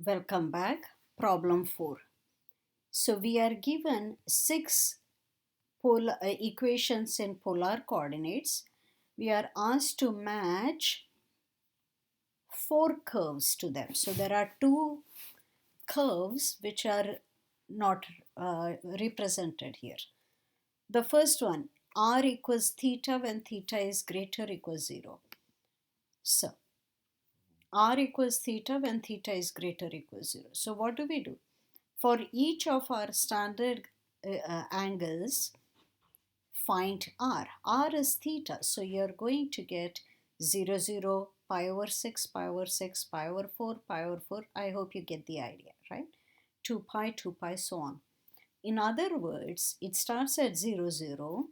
Welcome back. Problem 4. So we are given six equations in polar coordinates. We are asked to match four curves to them. So there are two curves which are not represented here. The first one, r equals theta when theta is greater equals 0. So r equals theta when theta is greater equals 0. So what do? For each of our standard angles, find r. R is theta. So you're going to get 0, 0, pi over 6, pi over 6, pi over 4, pi over 4. I hope you get the idea, right? 2 pi, so on. In other words, it starts at 0, 0,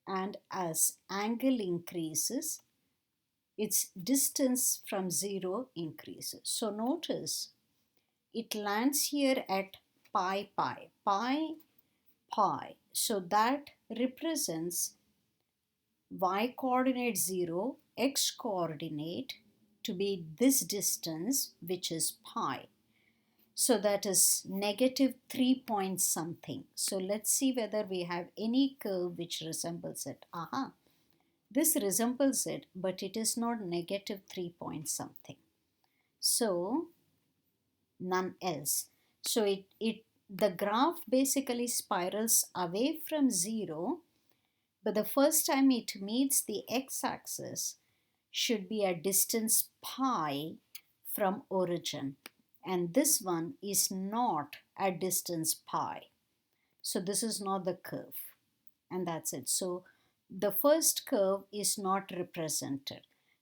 and as angle increases, its distance from 0 increases. So notice it lands here at pi, pi. So that represents y coordinate 0, x coordinate to be this distance, which is pi. So that is negative 3 point something. So let's see whether we have any curve which resembles it. This resembles it, but it is not negative 3 point something. So none else. So the graph basically spirals away from 0, but the first time it meets the x-axis should be a distance pi from origin, and this one is not at distance pi. So this is not the curve, and that's it. So the first curve is not represented.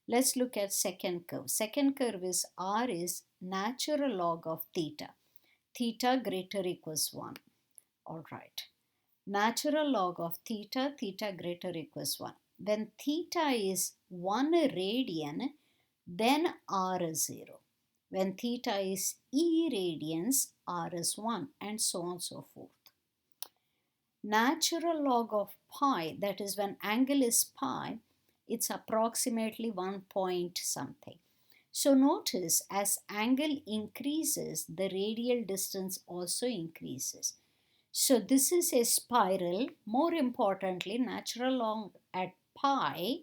Let's look at second curve. Second curve is r is natural log of theta. Theta greater equals 1. All right. Natural log of theta, theta greater equals 1. When theta is 1 radian, then r is 0. When theta is e radians, r is 1, and so on and so forth. Natural log of pi, that is when angle is pi, it's approximately 1 point something. So notice as angle increases, the radial distance also increases. So this is a spiral. More importantly, natural log at pi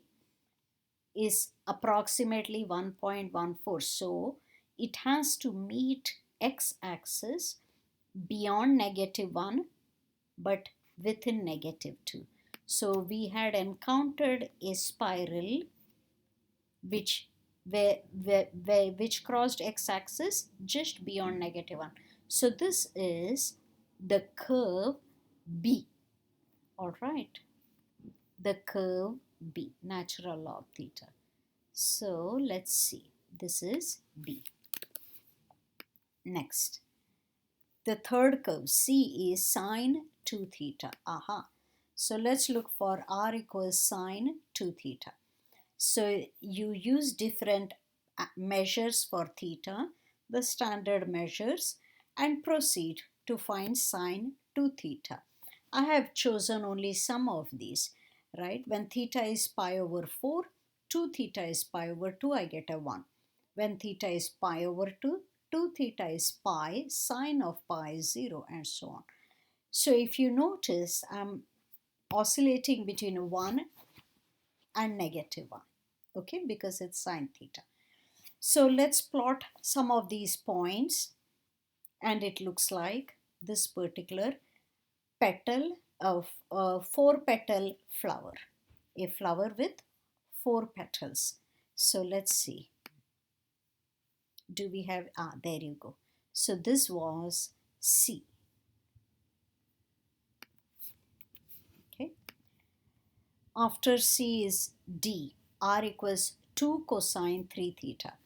is approximately 1.14. So it has to meet x-axis beyond negative 1 but within negative 2. So we had encountered a spiral which crossed x-axis just beyond negative 1. So this is the curve B. All right, the curve B, natural log theta. So let's see, this is B. Next, the third curve C is sine 2 theta. So let's look for r equals sine 2 theta. So you use different measures for theta, the standard measures, and proceed to find sine 2 theta. I have chosen only some of these, right? When theta is pi over 4, 2 theta is pi over 2, I get a 1. When theta is pi over 2, 2 theta is pi, sine of pi is 0, and so on. So if you notice, I'm oscillating between 1 and negative 1, okay, because it's sine theta. So let's plot some of these points, and it looks like this particular petal of a 4-petal flower, a flower with 4 petals. So let's see, do we have, there you go. So this was C. Okay, after C is D. R equals 2 cosine 3 theta.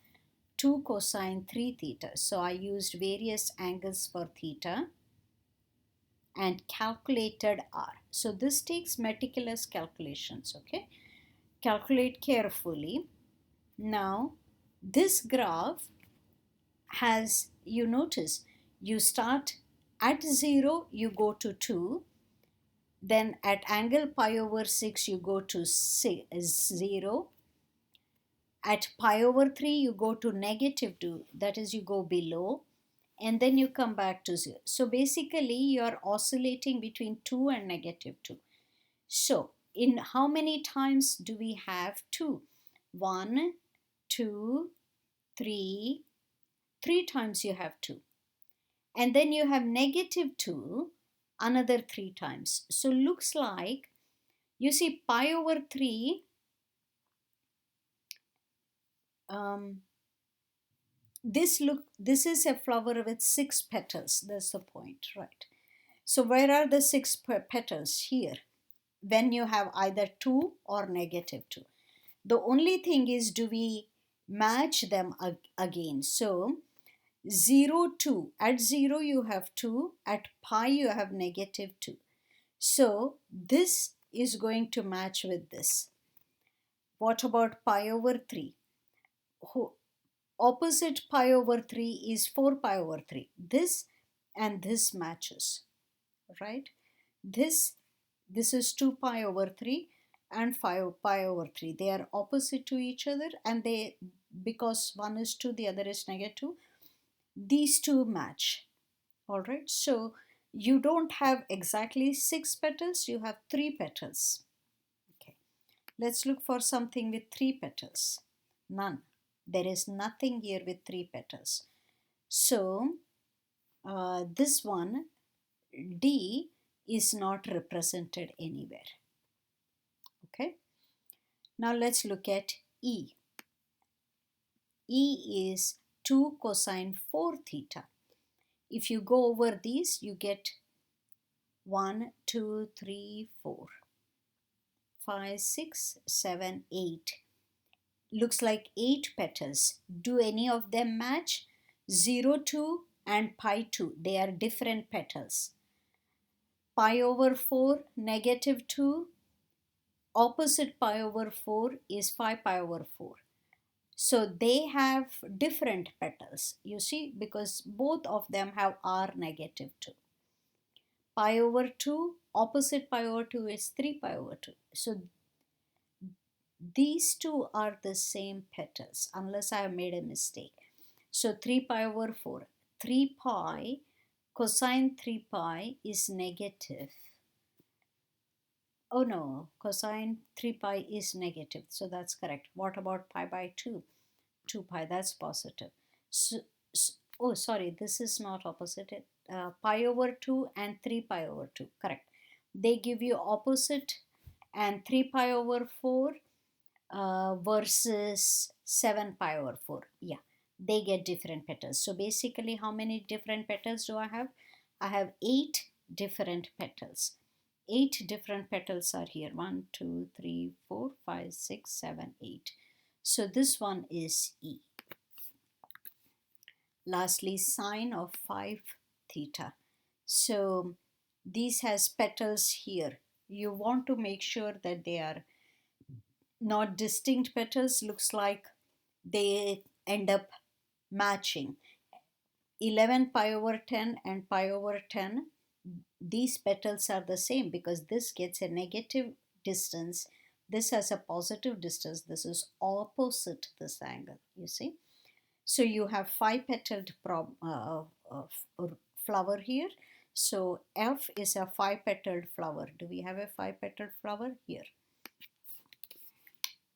2 cosine 3 theta. So I used various angles for theta and calculated R. So this takes meticulous calculations, okay? Calculate carefully. Now this graph has, you notice, you start at 0, you go to 2. Then at angle pi over 6, you go to 0. At pi over 3, you go to negative 2, that is, you go below. and then you come back to 0. So basically you are oscillating between 2 and -2. So in how many times do we have 2? 1, 2, 3, 3 times you have 2. And then you have -2, another 3 times. So looks like, you see, pi over 3, this is a flower with 6 petals. That's the point, right? So where are the 6 petals? Here, when you have either 2 or -2. The only thing is, do we match them again? So 0, 2. At 0 you have 2. At pi you have -2. So this is going to match with this. What about pi over 3? Opposite pi over 3 is 4 pi over 3. This and this matches, right? This is 2 pi over 3 and 5 pi over 3. They are opposite to each other, and they, because one is 2, the other is -2, these two match. All right, so you don't have exactly 6 petals, you have 3 petals. Okay, let's look for something with 3 petals. None. There is nothing here with 3 petals. So this one, D, is not represented anywhere. Okay, now let's look at E. E is 2 cosine 4 theta. If you go over these, you get 1, 2, 3, 4, 5, 6, 7, 8. Looks like 8 petals. Do any of them match? 0, 2 and pi 2. They are different petals. Pi over 4, -2. Opposite pi over 4 is 5 pi over 4. So they have different petals, you see, because both of them have r -2. Pi over 2, opposite pi over 2 is 3 pi over 2. So these two are the same petals, unless I have made a mistake. So 3 pi over 4. 3 pi cosine 3 pi is negative. Oh no, cosine 3 pi is negative. So that's correct. What about pi by 2? 2 pi, that's positive. Oh, sorry, this is not opposite. Pi over 2 and 3 pi over 2, correct. They give you opposite, and 3 pi over 4 versus 7 pi over 4. Yeah, they get different petals. So basically, how many different petals do I have? I have 8 different petals. 8 different petals are here. 1, 2, 3, 4, 5, 6, 7, 8. So this one is E. Lastly, sine of 5 theta. So these has petals here. You want to make sure that they are not distinct petals. Looks like they end up matching. 11 pi over 10 and pi over 10, these petals are the same because this gets a negative distance, this has a positive distance, this is opposite this angle, you see. So you have 5 petaled flower here. So F is a 5 petaled flower. Do we have a 5 petaled flower here?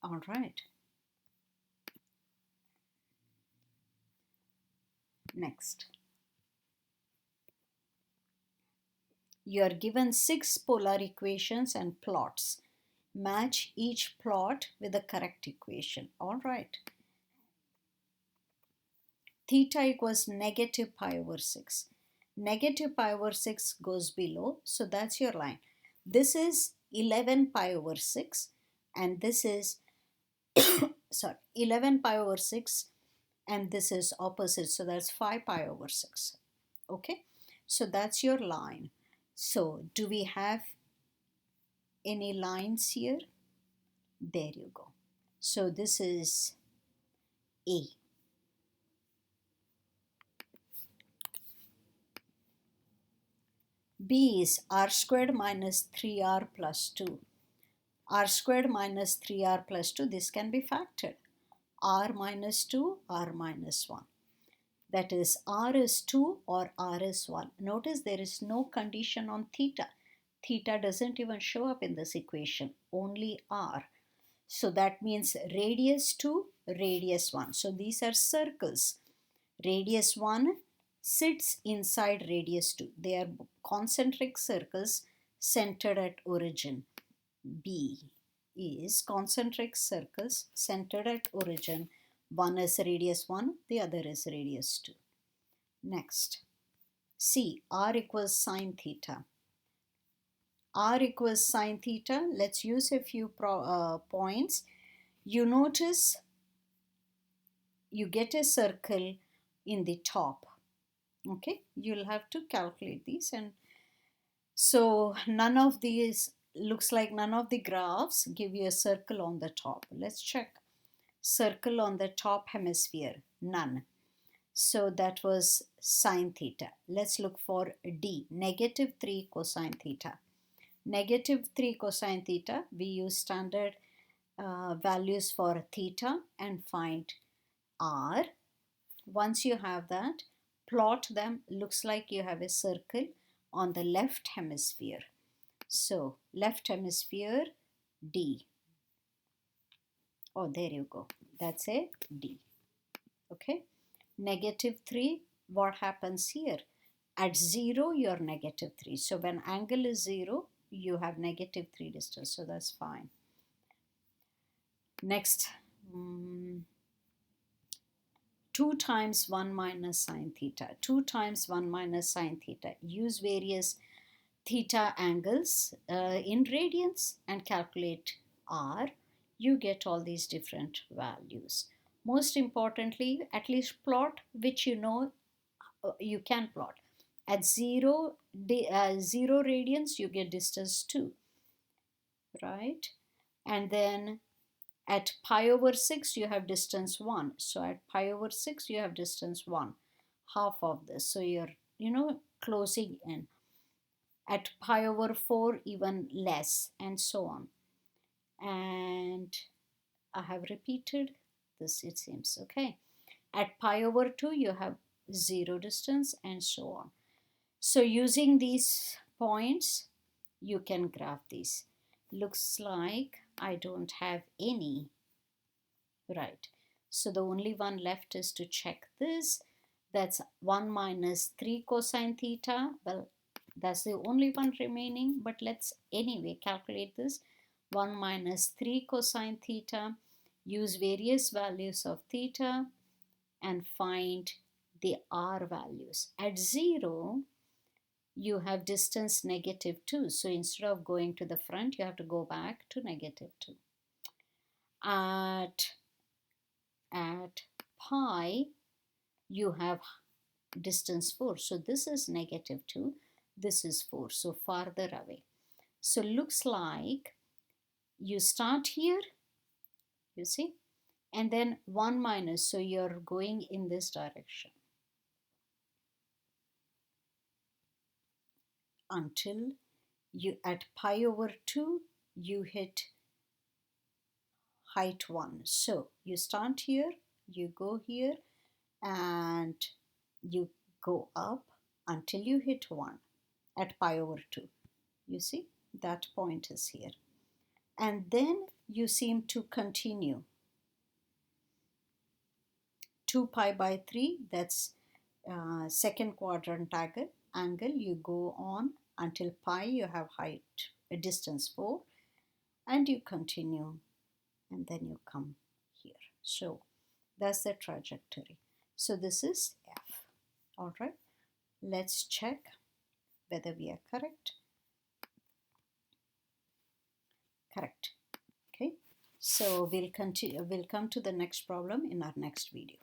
All right. Next. You are given 6 polar equations and plots. Match each plot with the correct equation. All right. Theta equals negative pi over 6. Negative pi over 6 goes below, so that's your line. This is 11 pi over 6 and this is 11 pi over 6 and this is opposite, so that's 5 pi over 6. Okay, so that's your line. So do we have any lines here? There you go. So this is A. B is r squared minus 3r plus 2. R squared minus 3r plus 2, this can be factored. R minus 2, r minus 1. that is r is 2 or r is 1. Notice there is no condition on theta. Theta doesn't even show up in this equation, only r. So that means radius 2, radius 1. So these are circles. Radius 1 sits inside radius 2. They are concentric circles centered at origin. B is concentric circles centered at origin. One is radius 1, the other is radius 2. Next, C, r equals sine theta. R equals sine theta. Let's use a few points. You notice you get a circle in the top. Okay, you'll have to calculate these, and so none of these looks like none of the graphs give you a circle on the top. Let's check. Circle on the top hemisphere, none. So that was sine theta. Let's look for D, negative 3 cosine theta. Negative 3 cosine theta, we use standard values for theta and find r. Once you have that, plot them. Looks like you have a circle on the left hemisphere. So left hemisphere, D. Oh, there you go. That's a D. Okay. Negative 3, what happens here? At 0, you're negative 3. So when angle is 0, you have negative 3 distance. So that's fine. Next, 2 times 1 minus sine theta. 2 times 1 minus sine theta. Use various theta angles in radians and calculate r. You get all these different values. Most importantly, at least plot which you know you can plot. At 0 radians, you get distance 2, right? And then at pi over 6, you have distance 1. So at pi over 6, you have distance 1, half of this. So you're, closing in. At pi over 4, even less, and so on. And I have repeated this, it seems. Okay. At pi over 2, you have 0 distance, and so on. So using these points, you can graph these. Looks like I don't have any. Right. So the only one left is to check this. That's 1 minus 3 cosine theta. Well, that's the only one remaining, but let's anyway calculate this. 1 minus 3 cosine theta. Use various values of theta and find the r values. At 0, you have distance negative 2. So instead of going to the front, you have to go back to negative 2. At pi, you have distance 4. So this is negative 2. This is 4. So farther away. So looks like you start here, you see, and then 1 minus. So you're going in this direction until you at pi over 2, you hit height 1. So you start here, you go here, and you go up until you hit 1 at pi over 2. You see, that point is here. And then you seem to continue. 2 pi by 3, that's second quadrant angle. You go on until pi, you have height, distance 4, and you continue, and then you come here. So that's the trajectory. So this is F. All right, let's check whether we are correct. Correct. Okay, so we'll come to the next problem in our next video.